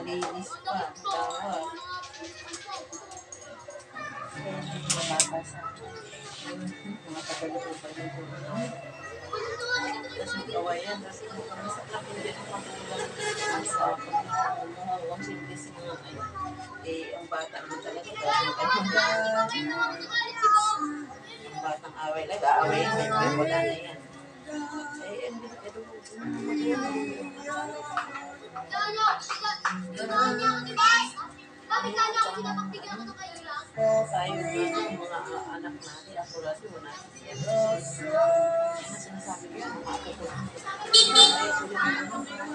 Malinis pa. Tawag. Mababasa. Matagal ko pa dito. Tapos yung kawayan. Tapos masak lang hindi ako magulang sa pagmumuhawang simple sa mga ano. Eh, ang bata mo talaga. Ang batang away lang. Aaway yan. May wala na yan. Eh, hindi na ito. Tayo mga anak natin, akurasi mo natin siya. Ano sinasabi ko yan? Mga ako ko. Tayo ko yung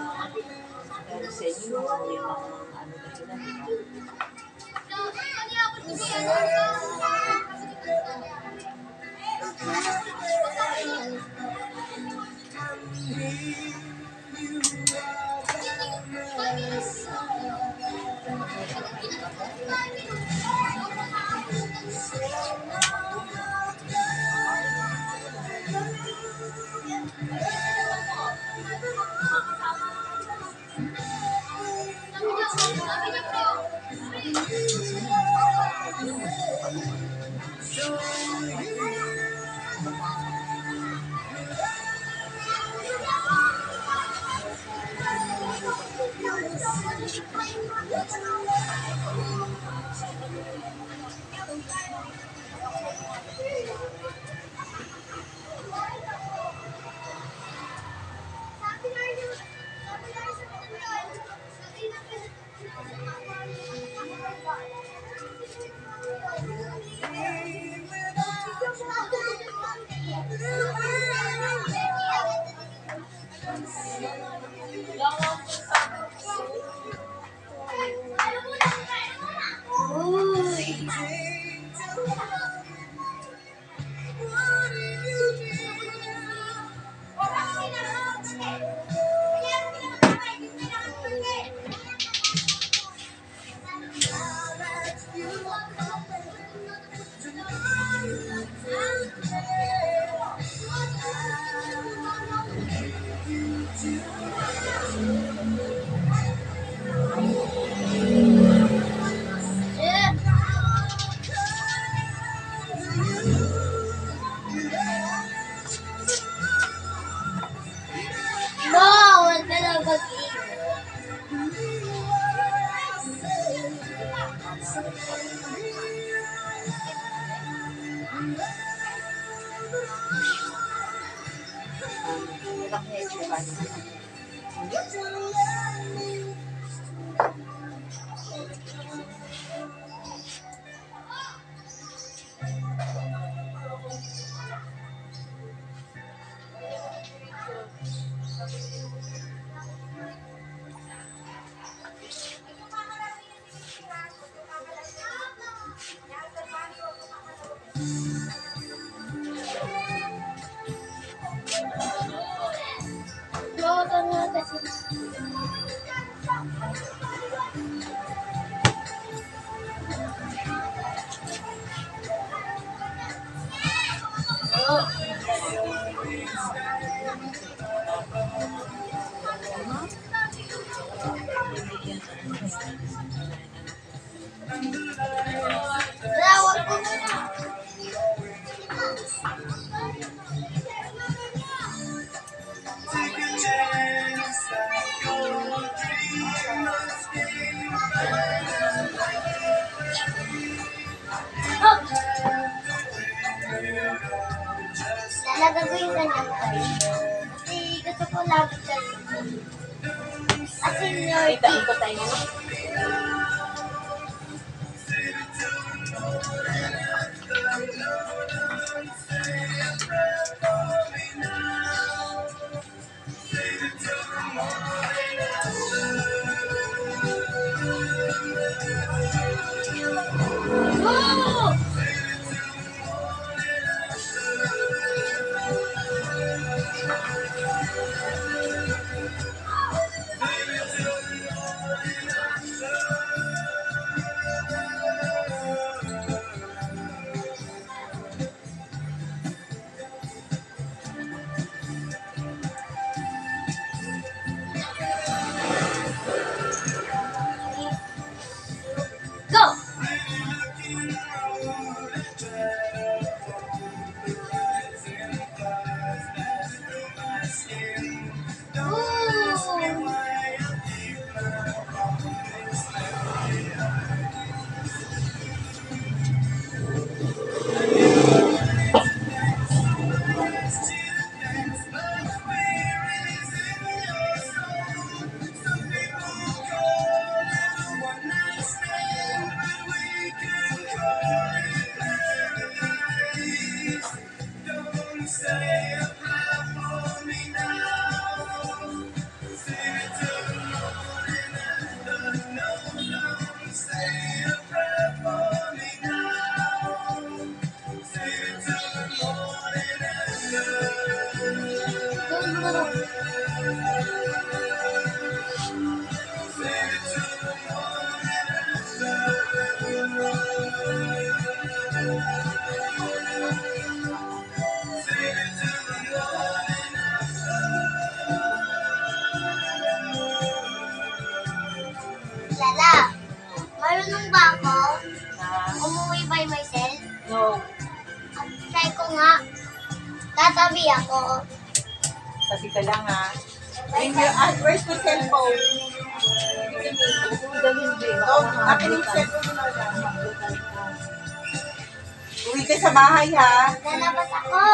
dahil sa inyo, yung mga ano na sila. paano. Lalagagawin ka niya kasi gusto ko lagi kayo. As in, Ikot tayo nga. go! Lala, marunong ba ako umuwi by myself? No. At try ko nga. Tatabi ako. Sabi ka lang ha. Where's my cellphone? Akin yung cellphone mo na. Uwi ka sa bahay ha. Lalabas ako.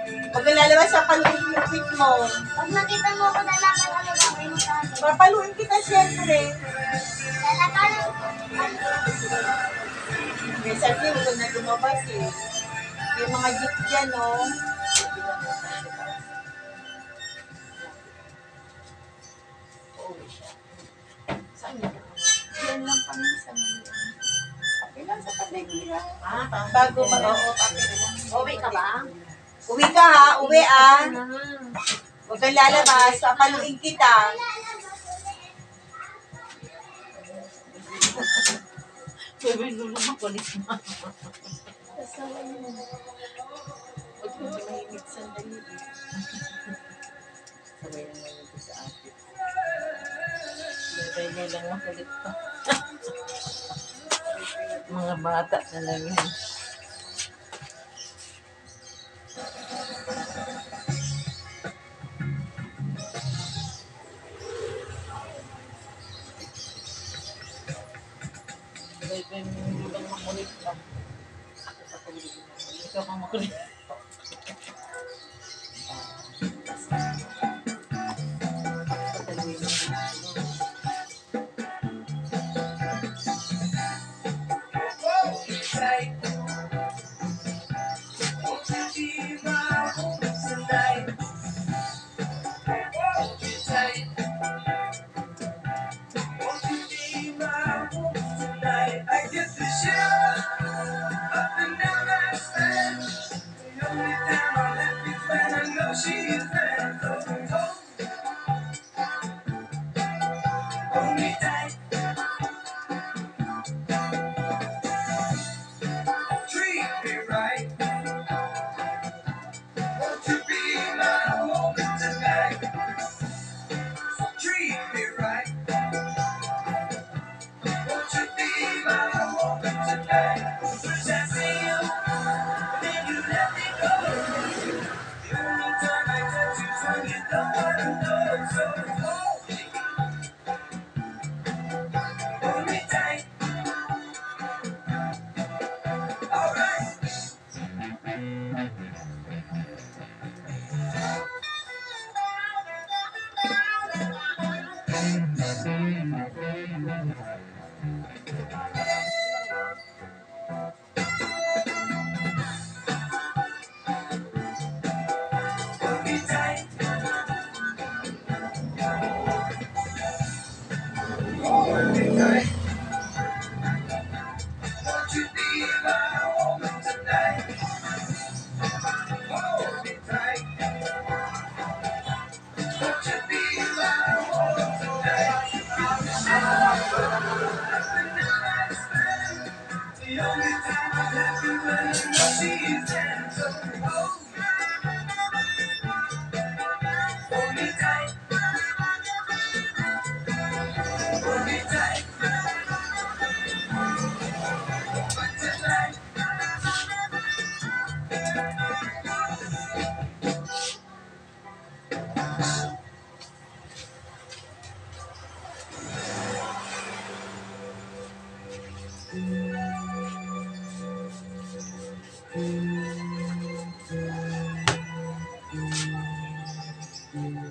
Pag lalabas sa paluin yung quick mo. Pag nakita mo ako lalabas, ano gagawin mo sa akin? Papaluin kita syempre. Lalabas. May sabi, huwag na lumabas eh. Yung mga jeep dyan, no? Saan niya? Yan lang kami sa ngayon. Okay lang sa pandemya. Bago Uwi ka ba? Uwi ka ha, uwi ah. Huwag kang lalabas, papaluin kita. Sabi mo naman kulit mo. Huwag mo mahimik sandali. Sabay naman ito sa atin. Sabay niya lang makulit pa. Mga bata na lang yan. Sabay mo lang makulit pa. Ikaw kang makulit.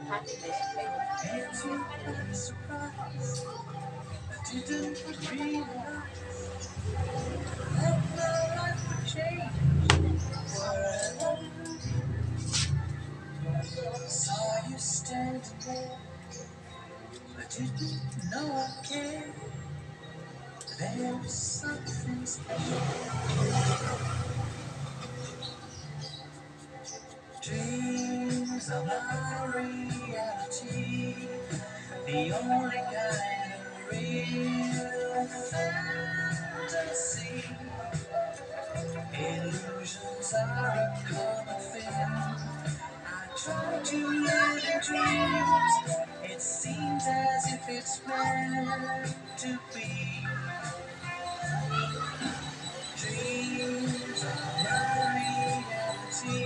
Happy best friend. Saw you standing there, but didn't know I cared. There was something special. Dreams are my reality, the only kind of real fantasy. Illusions are a common thing. I try to live in dreams. It seems as if it's meant to be. Dreams are my reality,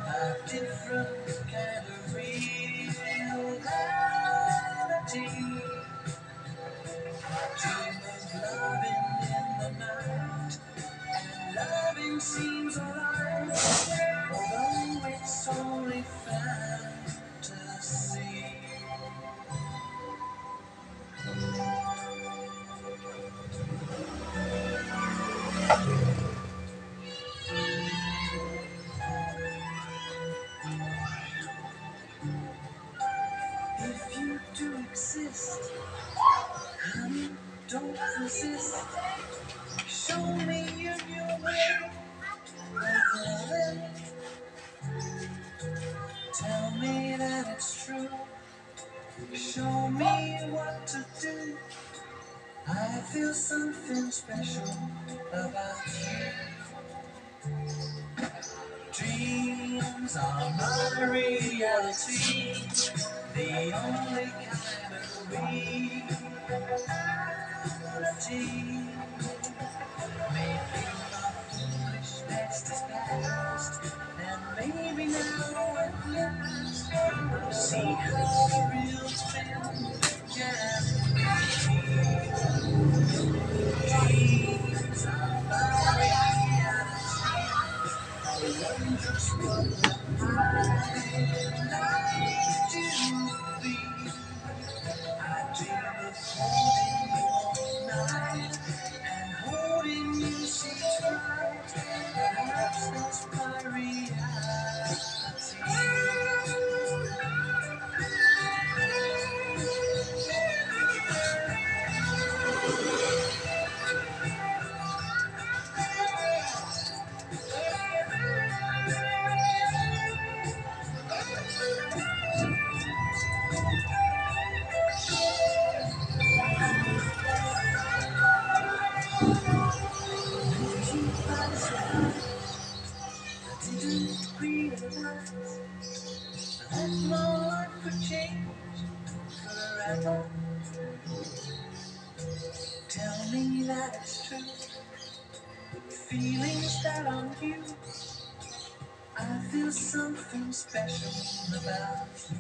a different kind of reality. I dream of loving in the night, and loving seems alright, although it's only fantasy. If you do exist, honey, don't resist. Show me a new way of loving. Tell me that it's true. Show me what to do. I feel something special about you. Dreams are my reality, the only kind of reality. Maybe my foolishness is past, and maybe now at last I'll see how the real thing can be. Dreams are my reality, a wondrous world that I like to be. I dream of holding you all night, and holding you seems right. Perhaps that's my reality. Didn't realize that my life could change forever. Tell me that it's true. Feelings that are new. I feel something special about you.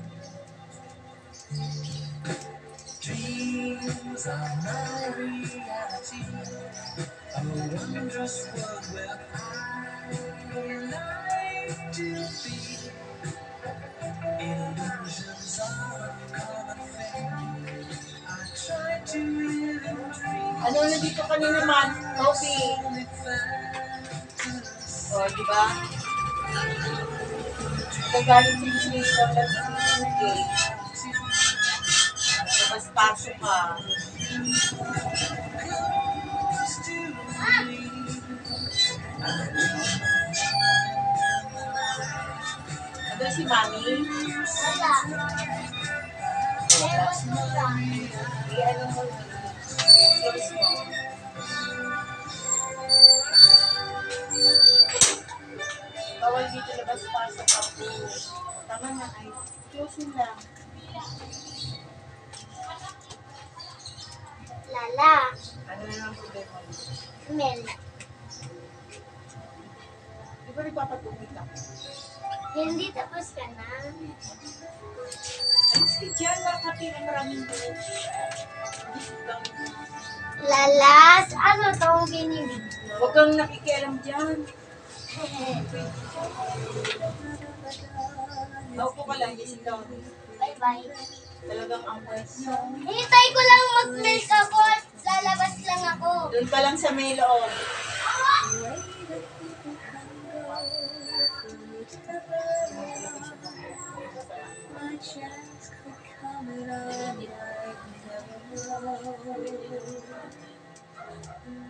Dreams are my reality, a wondrous world where I like to be. Illusions are a common thing. I try to live in dreams. Ano na dito kanina man? Coffee. O, di ba? Gagaling din siya sa okay. Mas pasok ka. Ano si Mami? Wala. Meron sila. Ano mo? Close mo. Tapos pasok ako. Tama na ay. Closing lang. Lala. Ano na ang problema mo? Mel. Di ba nagpapatubig ka? Hindi tapos ka na. Ay, sige dyan. Lakapin ang maraming minutes. Lalas, ano tong binibig mo? Huwag kang nakikialam dyan. Maupo ka lang, Jessica. Bye-bye. Talagang ang pwesto. Hintay ko lang mag-milk ako at lalabas lang ako. Doon ka lang sa may loob.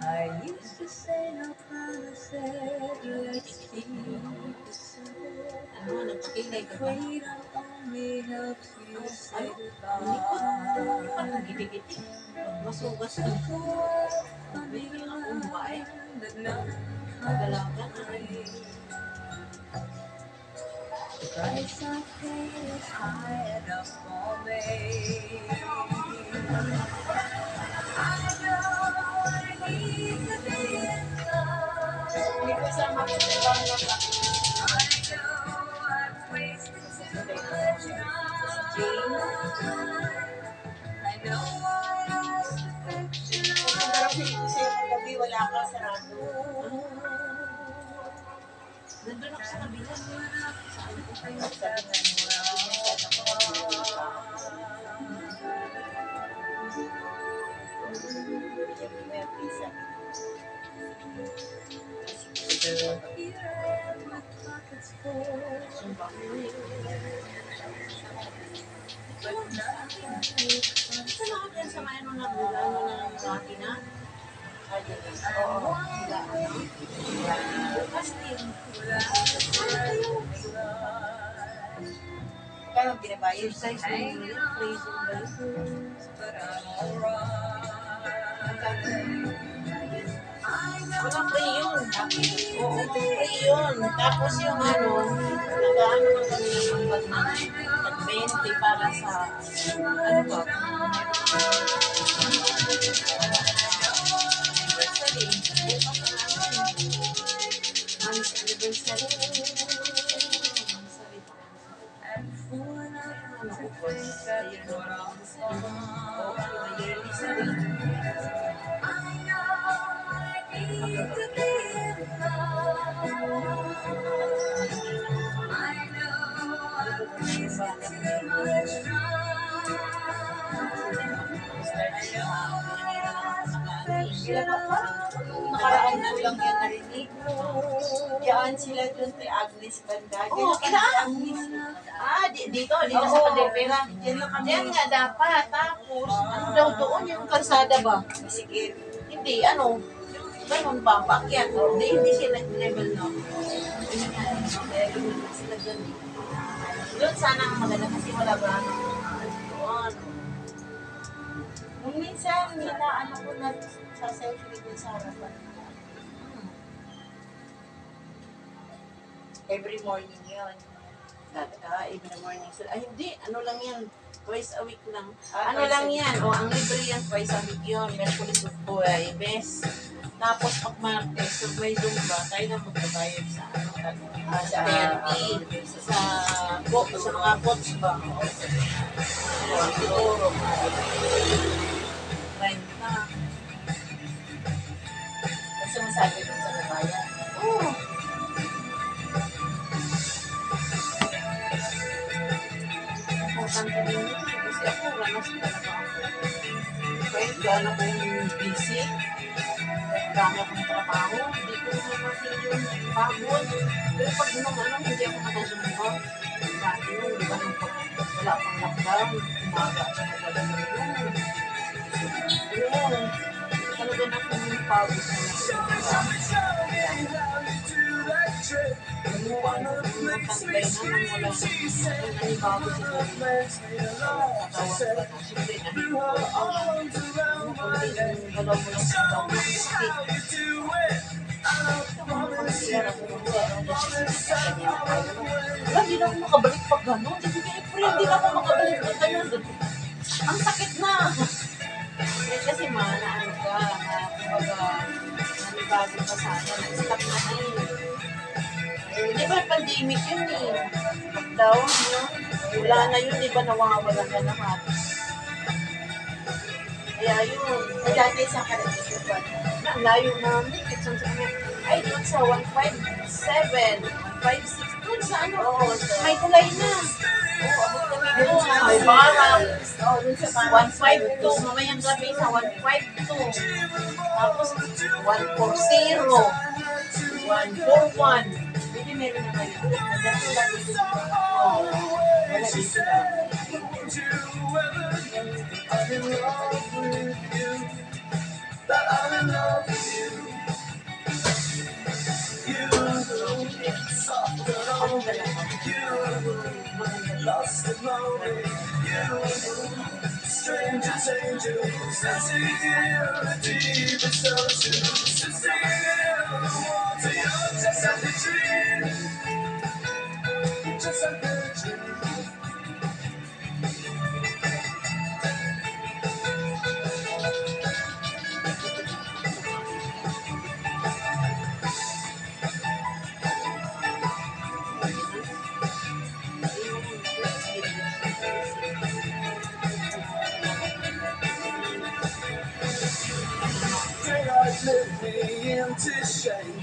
I used to say no promises, let's keep it simple. Ano, nagpakilay ka ba? Freedom only helps you say Likod. goodbye. Parang giti-giti. Masugas ka. Bigyan akong bae. That none Magalagan. the price I pay is high enough for me. I know I need to be in love. Hindi ko sama ko sa ibang mga I know I've wasted too much time. I know I lost affection. Pero feeling ko sa'yo kagabi, wala ka sarado. Nandun ako sa kabila. Saan ko kayo? Bigyan mo yung pizza. Sumba mo eh. Ito lang ako sa mga ano na laki na. Oo, sila ano. Bukas din. Kaya binabayad. Exercise mo yun. Praising ba yun? Walang free yun. Oo, free yun. Tapos yung ano, nag-ano ng kami ng nag-20 para sa, ano ba? Anniversary. Bukas na ano. Month's anniversary. Anniversary pa. Ano, bukas. Ayun na. Oo, yearly sarili. Nakaraan na lang yan narinig. Diyan sila dun kay Agnes Banda. Oo, Agnes. Dito sa Kadepera. Diyan nga dapat. Tapos, ano daw doon yung kalsada ba? Sige. Hindi, ano, ganun pa, paakyat. Hindi sila level no. Level na sila dun. Doon sana ang maganda kasi wala ba doon. Nung minsan, ano ko na sa-selfie dun sa harapan. Every morning yun. Every morning. So, ay, hindi. Ano lang yan? Twice a week lang. Ano lang yan? O, ang libre yan, twice a week yun. Merkulis of Buwaybes. Tapos, pag Martes, so may Zumba, tayo na magbabayad sa ano, sa TNT, sa mga bots ba? Siguro. Rent na. Kasi masabi dun sa babayan. Oo. Importante din yun. Kasi ako, ranas talaga ako. Kaya gano'n akong busy. Dami akong trabaho. Hindi ko naman yung pagod. Pero pag hindi ako makasumpa. Dati nung, di ba, nung wala pang lockdown, umaga sa magalang na yun. Oo. Talaga na akong pagod na Namuha na yung tanggalay na nang wala na nanibago si Tony. Katawan ba na? Siyempre, nahipo ako. Ano kung din yung galaw mo lang sa tao mo sakit. Wala, hindi na ako makabalik pag gano'n. Sabi ko, hindi na ako makabalik pag gano'n. Ang sakit na. Eh, kasi ano ka, kumbaga, nanibago ka sana, nag-stop na Di ba pandemic yun Lockdown, no? Wala na yun, di ba nawawalan na lahat. Kaya yun. Dati sa karamihan ba? Ang layo namin. Ay, doon sa 157, 156. Doon sa ano? Oo, may tulay na. Oo, abot kami Doon doon. sa may barang. Oo, doon sa barang. 152. Mamayang gabi sa 152. Tapos 140. 141. Hindi meron na kayo. Dati lang dito. Oh, Wala dito lang. ano ba lang? Lost and lonely, strangers, angels, dancing in the deepest ocean. Just like a dream, just like a dream. Daylight lit me into shame.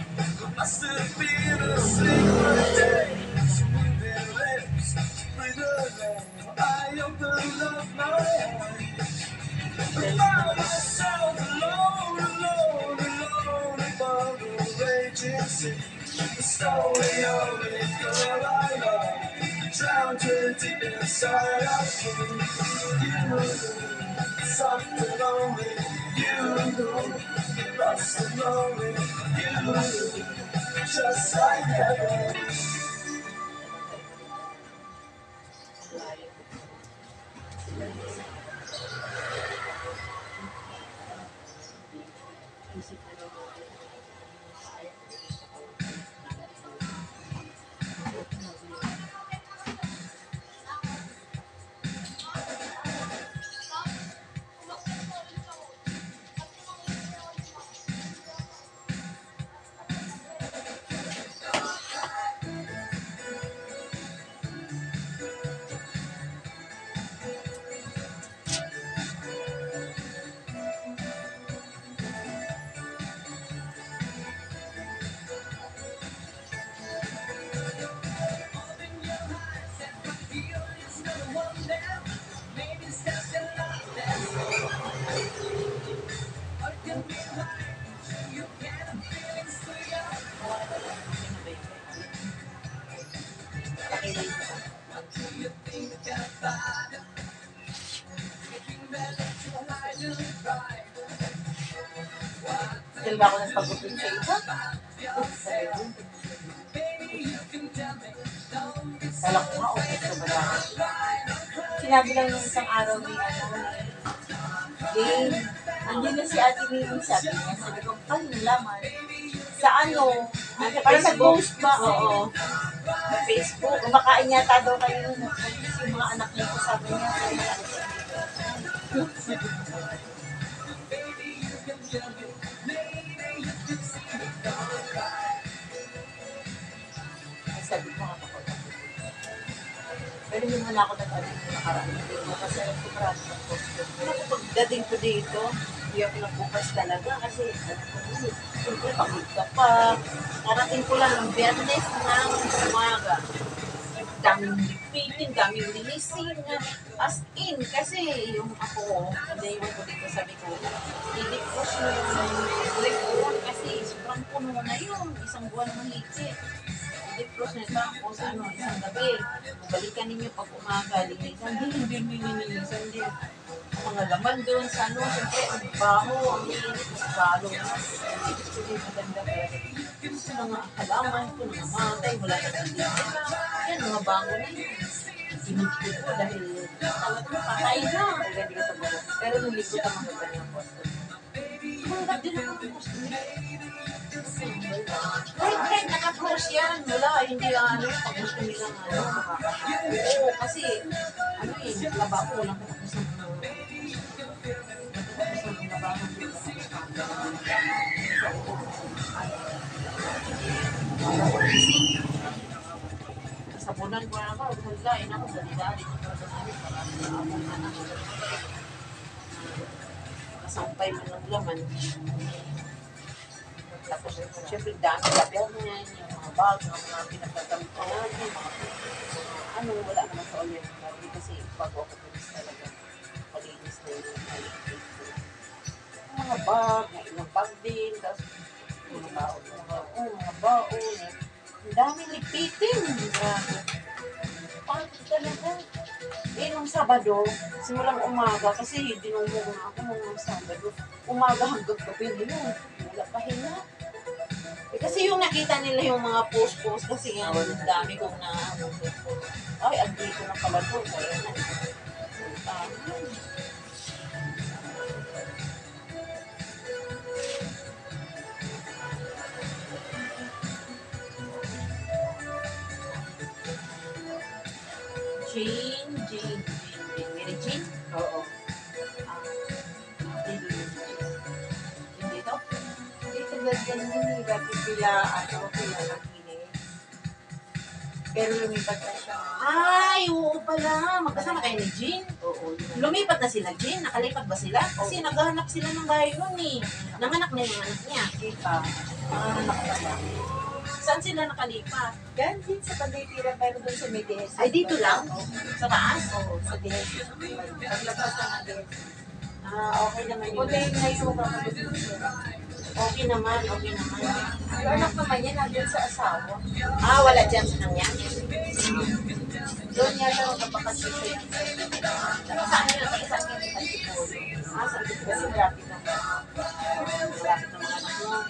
Must have been asleep for days. Moving lips, breathe alone. I opened up my eyes. Found myself alone, alone, alone above the raging sea. The story of a girl I love, drowned her deep inside of me. You, soft and lonely, you, lost and lonely, you, just like heaven. Dahil ba ako nagpagupit sa iba? Kala ko nga, okay ka ba lang? Sinabi lang nung isang araw ni Jane, nandiyan na si Ate Mimi, sabi niya. Sabi ko, paano nalaman? Sa ano? Parang sa post ba? Oo. Sa Facebook. Kumakain yata daw kayo nun. Yung mga anak niya ko sabi niya. Ay, sabi ko nga ako. Pero hindi mo na ako nag-aling yung nakaraan. Kasi alam ko marami ng post. Pagdating ko dito, hindi ako nagbukas talaga kasi siyempre pagod ka pa. Narating ko lang ng Biyernes ng umaga. Daming lipitin, daming linisin. As in, kasi yung ako, hindi yung ko dito sabi ko, i-defrost mo yung record kasi sobrang puno na yun. Isang buwan mahigit. I-defrost nyo tapos isang gabi. Balikan ninyo pag umaga, linisan. Hindi nilinisan din. Ang mga laman doon sa siyempre, ang baho, ang init, ang balo na. Gusto din maganda talaga. Gusto mga halaman ko, mga matay, wala na hindi. Yan, mga bango na yun. Sinigit ko dahil talagang patay na. Pero nung linggo ka maganda ng posto. Tumanggap din ako ng posto. Kahit naka-close yan, wala, hindi ano, pag gusto nilang ano, makakasama. Oo, kasi, ano eh, laba ko lang tapos ng labahan dito. Sabunan ko na ako, hulgain ako sa didari. Kasampay mo ng laman. Tapos, syempre, dami-dabihan mo yan, yung mga bag, mga pinagtagamit ko yan, yung mga ano, wala naman sa ulit. Kasi pag ako pulis talaga, palinis na yung mga bag, may ilang bag din, tapos mga baon, ang daming lipitin. Grabe. Pangit talaga. Eh, nung Sabado, simulang umaga, kasi dinumog na ako nung Sabado. Umaga hanggang gabi nila. Wala pa hina. Eh, kasi yung nakita nila yung mga post-post, kasi nga, ang dami kong na, ay, andito na pala to. Kaya na. Jane. Mary Jane? Oo. Dito? Dito ba dyan yun, dati pila nakinig. Pero lumipat na siya. Ay, oo pala. Magkasama kayo ni Jean? Oo. Lumipat na sila, Jean? Nakalipat ba sila? Kasi naghahanap sila ng bahay nun eh. Nanganak na yung anak niya. Kita. Nanganak pa siya. Saan sila nakalipat? Yan din sa Pagditira, pero doon sa Medes. Ay, dito lang? Sa taas? Oo, sa Des. Paglabas na ng Des. Okay naman yun. Punta yung ngayon makakabot siya. Okay naman. Yung anak naman yan, nandun sa asawa. Wala dyan sa kanya? Doon yata nakapakasya siya yung Saan nila? Saan nila? Sa kasi Antipolo. malapit na. Malapit ng mga anak mo.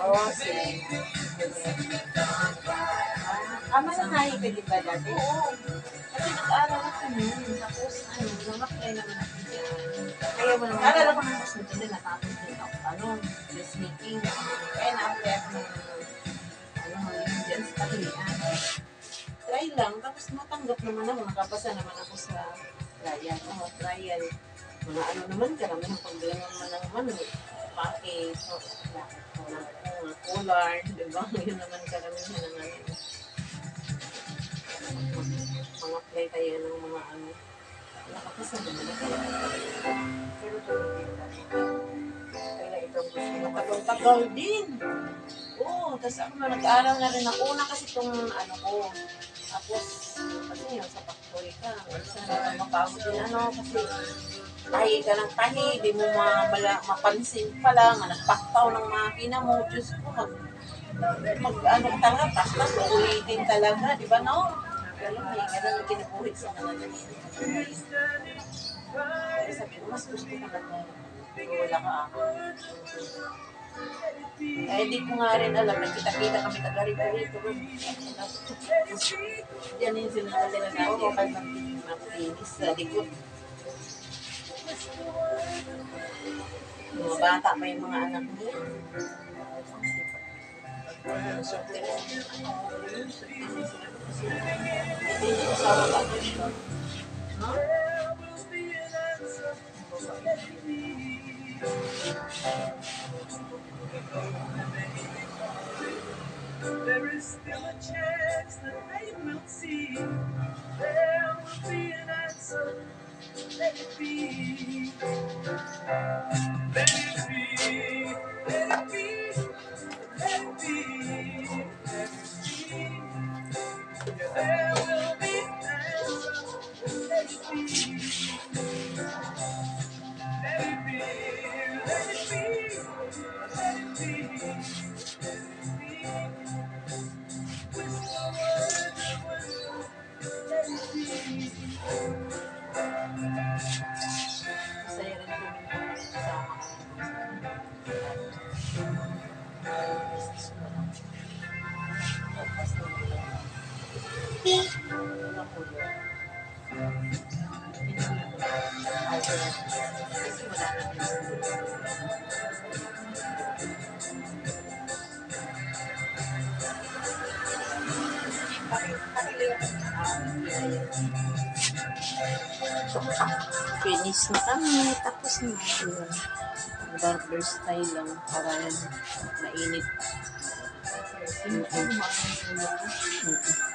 Oo, ama na nahi ka di ba dati? Oo. Kasi nag-aaral ako nun. Tapos, nang-apply naman ako dyan. Kaya mo naman. Nag-aaral ako ng mas nito natapos din ako. Dressmaking. Kaya na-apply ako ng, yung dyan sa Pagilian. Try lang. Tapos natanggap naman ako. Nakapasa naman ako sa trial. Trial. Mga naman, karamihan pagbilang naman ng package. Mga collar. Diba? Yun naman karamihan ng mga-apply tayo ng mga nakapasa naman ako. Pero tuloy kaya itong gusto mo. Matagal-tagal din. Oo, tapos ako nag-aaral na rin ako. Una kasi itong ko. Tapos, kasi yun, sa factory ka. Minsan na mapagod din kasi tahi ka ng tahi, di mo mapansin pa lang, nagpaktaw ng makina mo. Diyos ko, talaga, tas uulitin talaga, di ba no? Ganun ang kinabuhit sa kanila. Kaya sabi ko, mas gusto ko na wala ka ako. Kaya di ko nga rin alam, nagkita-kita kami taga-rito. Yan yung sinunod nila natin. Oo, kay Maglinis sa likod. Mga bata pa yung mga anak niya. Hindi ko sawa ka ko siya. No? There is still a chance that they will see. There will be an answer. Let it be. Let it be. Let it be. Let it be. Let it be. There will be an answer. Let it be. Let it be. Let it be. Let it be. Masaya rin kami kasama kami. Wala ko yun. Kasi wala na din. Finish na kami. Tapos na. Yun. Barber style lang para mainit. Mm-mm. Mm-mm.